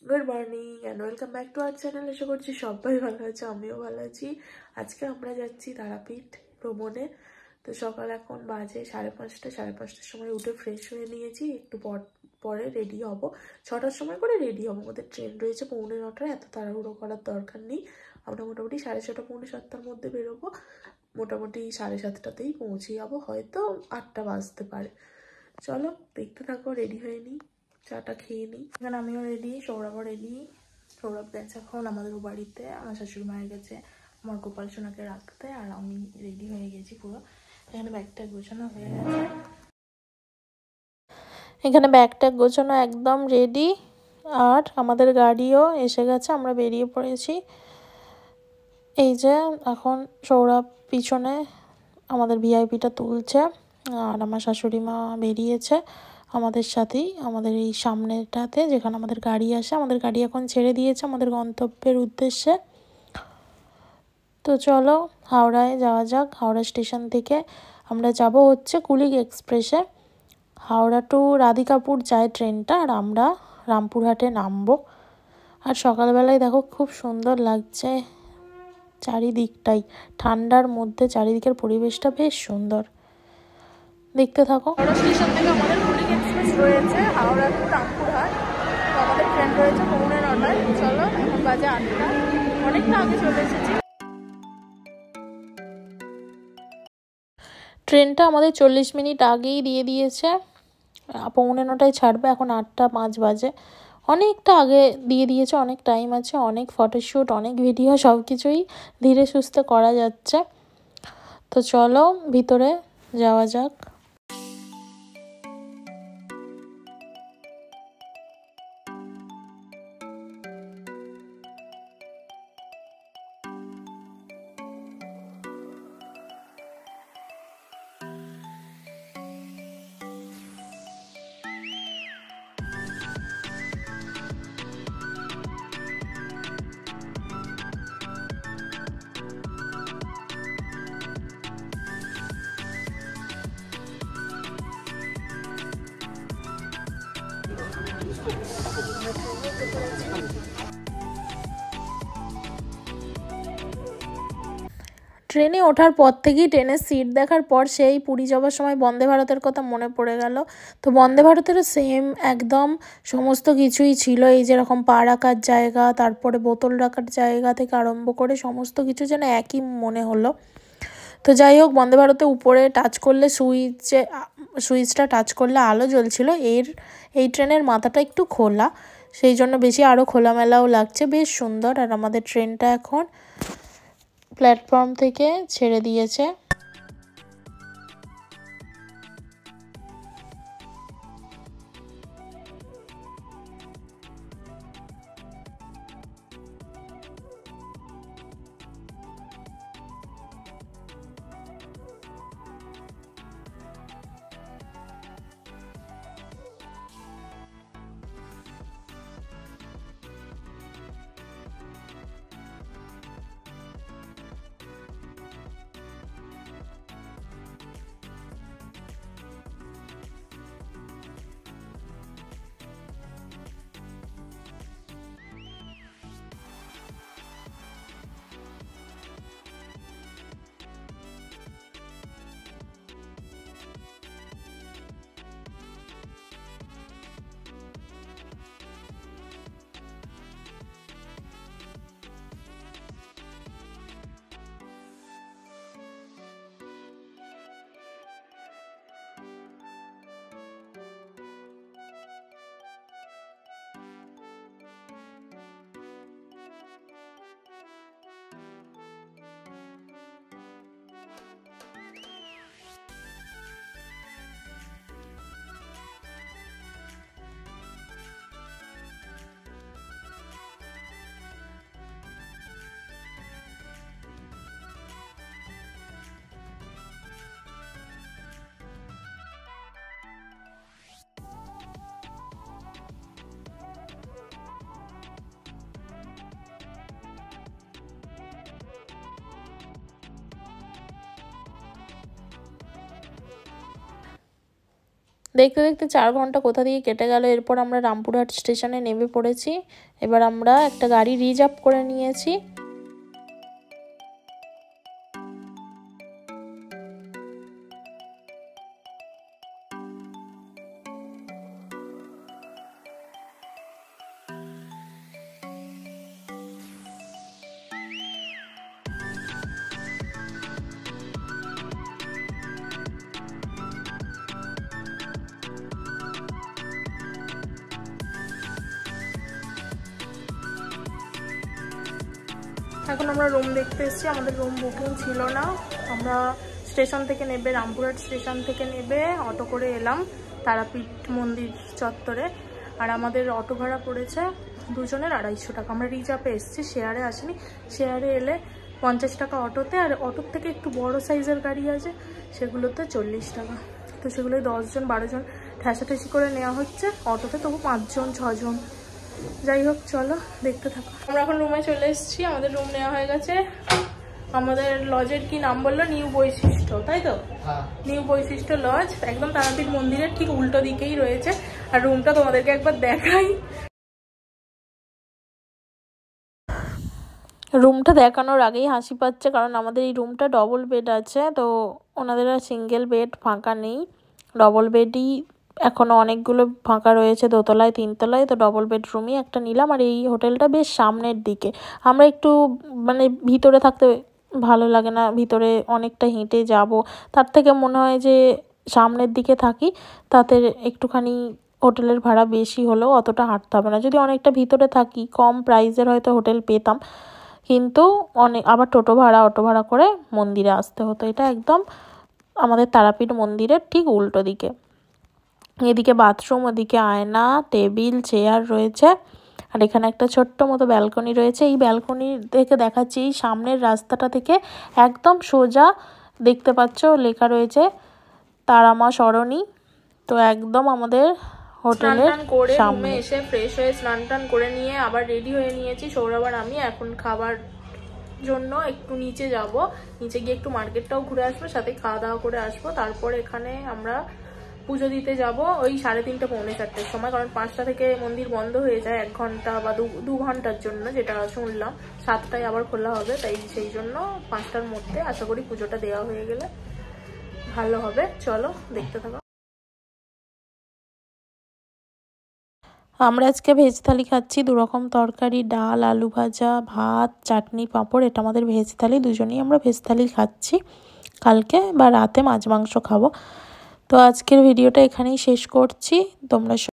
Good morning and welcome back to our channel. আশা করছি সবাই ভালো আছে, আমিও ভালো আছি। আজকে আমরা যাচ্ছি তারাপীঠ ভ্রমণে। তো সকাল এখন বাজে 5:30। 5:30টার সময় উঠে ফ্রেশ হয়ে নিয়েছি। একটু পরে রেডি হব, 6টার সময় করে রেডি হবো। আমাদের ট্রেন রয়েছে 9:45। এত তাড়াহুড়ো করার দরকার নেই। আমরা মোটামুটি 6:30 পৌনে 7টার মধ্যে বেরোবো। মোটামুটি 7:30টাতেই পৌঁছে যাবো, হয়তো 8টা বাজতে পারে। চলো দেখতে থাকো, রেডি হয়ে নিই, চাটা খেয়ে নিই। এখানে আমিও রেডি, সৌরভও রেডি। সৌরভ গেছে এখন আমাদের বাড়িতে, আমার শাশুড়ি মায়ের গেছে আমার গোপাল সোনাকে রাখতে, আর আমি রেডি হয়ে গেছি পুরো। এখানে ব্যাগটা গোছানো হয়ে গেছে, এখানে ব্যাগটা গোছানো একদম রেডি। আর আমাদের গাড়িও এসে গেছে, আমরা বেরিয়ে পড়েছি। এই যে এখন সৌরভ পিছনে আমাদের ভিআইপিটা তুলছে, আর আমার শাশুড়ি মা বেরিয়েছে আমাদের সাথেই, আমাদের এই সামনেটাতে যেখানে আমাদের গাড়ি আসে। আমাদের গাড়ি এখন ছেড়ে দিয়েছে আমাদের গন্তব্যের উদ্দেশ্যে। তো চলো হাওড়ায় যাওয়া যাক। হাওড়া স্টেশন থেকে আমরা যাব হচ্ছে কুলিক এক্সপ্রেসে। হাওড়া টু রাধিকাপুর যায় ট্রেনটা, আর আমরা রামপুরহাটে নামবো। আর সকালবেলায় দেখো খুব সুন্দর লাগছে চারিদিকটাই, ঠান্ডার মধ্যে চারিদিকের পরিবেশটা বেশ সুন্দর। দেখতে থাকো। হাওড়া স্টেশন থেকে আমাদের কুলিক এক্সপ্রেস রয়েছে হাওড়া টু রামপুরহাট। তো আমাদের ট্রেন রয়েছে 9:45। চলো এখন বাজে 8টা, অনেকটা আগে চলে এসেছি। ট্রেনটা আমাদের 40 মিনিট আগেই দিয়ে দিয়েছে, 9:45টায় ছাড়বে, এখন 8টা 5 বাজে। অনেকটা আগে দিয়ে দিয়েছে, অনেক টাইম আছে, অনেক ফটোশ্যুট, অনেক ভিডিও, সব কিছুই ধীরে সুস্থে করা যাচ্ছে। তো চলো ভিতরে যাওয়া যাক। ট্রেনে ওঠার পর থেকেই, ট্রেনের সিট দেখার পর সেই পুরী যাওয়ার সময় বন্দে ভারতের কথা মনে পড়ে গেল। তো বন্দে ভারতেরও সেম একদম সমস্ত কিছুই ছিল, এই যেরকম পা রাখার জায়গা, তারপরে বোতল রাখার জায়গা থেকে আরম্ভ করে সমস্ত কিছু যেন একই মনে হলো। তো যাই হোক, বন্দে ভারতে উপরে টাচ করলে সুইচটা টাচ করলে আলো জ্বলছিল। এই ট্রেনের মাথাটা একটু খোলা, সেই জন্য বেশি আরও খোলামেলাও লাগছে, বেশ সুন্দর। আর আমাদের ট্রেনটা এখন প্ল্যাটফর্ম থেকে ছেড়ে দিয়েছে। দেখতে দেখতে 4 ঘন্টা কোথা দিয়ে কেটে গেল। এরপর আমরা রামপুরহাট স্টেশনে নেমে পড়েছি। এবার আমরা একটা গাড়ি রিজার্ভ করে নিয়েছি। এখন আমরা রুম দেখতে এসেছি। আমাদের রুম বুকিং ছিল না। আমরা স্টেশন থেকে নেবে, রামপুরহাট স্টেশন থেকে নেবে অটো করে এলাম তারাপীঠ মন্দির চত্বরে। আর আমাদের অটো ভাড়া পড়েছে দুজনের 250 টাকা। আমরা রিজার্ভে এসেছি, শেয়ারে আসিনি। শেয়ারে এলে 50 টাকা অটোতে, আর অটোর থেকে একটু বড় সাইজের গাড়ি আছে সেগুলোতে 40 টাকা। তো সেগুলোই 10 জন 12 জন ঠেসাঠেসি করে নেওয়া হচ্ছে। অটোতে তবু 5 জন 6 জন। যাই হোক, চলো দেখতে থাকো। আমরা এখন রুমে চলে এসেছি। আমাদের রুম নেওয়া হয়ে গেছে। আমাদের লজের কি নাম বললো? নিউ বৈশিষ্ট্য, তাই তো? নিউ বৈশিষ্ট্য লজ, একদম তারাপীঠ মন্দিরের ঠিক উল্টো দিকেই রয়েছে। আর রুমটা তোমাদেরকে একবার দেখাই। রুমটা দেখানোর আগেই হাসি পাচ্ছে, কারণ আমাদের এই রুমটা ডবল বেড আছে। তো ওনাদের আর সিঙ্গেল বেড ফাঁকা নেই, ডবল বেডই এখনও অনেকগুলো ফাঁকা রয়েছে, দোতলায় 3তলায়। তো ডবল বেডরুমই একটা নিলাম। আর এই হোটেলটা বেশ সামনের দিকে। আমরা একটু মানে ভিতরে থাকতে ভালো লাগে না, ভিতরে অনেকটা হেঁটে যাব। তার থেকে মনে হয় যে সামনের দিকে থাকি, তাতে একটুখানি হোটেলের ভাড়া বেশি হলেও অতটা হাঁটতে হবে না। যদি অনেকটা ভিতরে থাকি, কম প্রাইসের হয়তো হোটেল পেতাম, কিন্তু আবার টোটো ভাড়া অটো ভাড়া করে মন্দিরে আসতে হতো। এটা একদম আমাদের তারাপীঠ মন্দিরের ঠিক উল্টো দিকে। এদিকে বাথরুম, ওদিকে আয়না, টেবিল, চেয়ার রয়েছে। আর এখানে একটা ছোট্ট মতো ব্যালকনি রয়েছে। এই ব্যালকনি থেকে দেখাচ্ছি, এই সামনের রাস্তাটা থেকে একদম সোজা দেখতে পাচ্ছ লেখা রয়েছে তারামা সরণি। তো একদম আমাদের হোটেলের সামনে। এসে ফ্রেশ হয়ে স্নান টান করে নিয়ে আবার রেডি হয়ে নিয়েছি সৌরভ আর আমি। এখন খাবার জন্য একটু নিচে যাব, নিচে গিয়ে একটু মার্কেটটাও ঘুরে আসবো, সাথে খাওয়া দাওয়া করে আসবো। তারপর এখানে আমরা পুজো দিতে যাব ওই 3:30 পৌনে 4টের সময়, কারণ 5টা থেকে মন্দির বন্ধ হয়ে যায় 1 ঘন্টা বা 2 ঘন্টার জন্য, যেটা শুনলাম। 7টায় আবার খোলা হবে, তাই সেই জন্য 5টার মধ্যে আশা করি পুজোটা দেওয়া হয়ে গেলে ভালো হবে। চলো দেখতে থাকো। আমরা আজকে ভেজ থালি খাচ্ছি, 2 রকম তরকারি, ডাল, আলু ভাজা, ভাত, চাটনি, পাঁপড়। এটা আমাদের ভেজ থালি, দুজনেই আমরা ভেজ থালি খাচ্ছি। কালকে বা রাতে মাছ মাংস খাবো। তো আজকের ভিডিওটা এখানেই শেষ করছি। তোমরা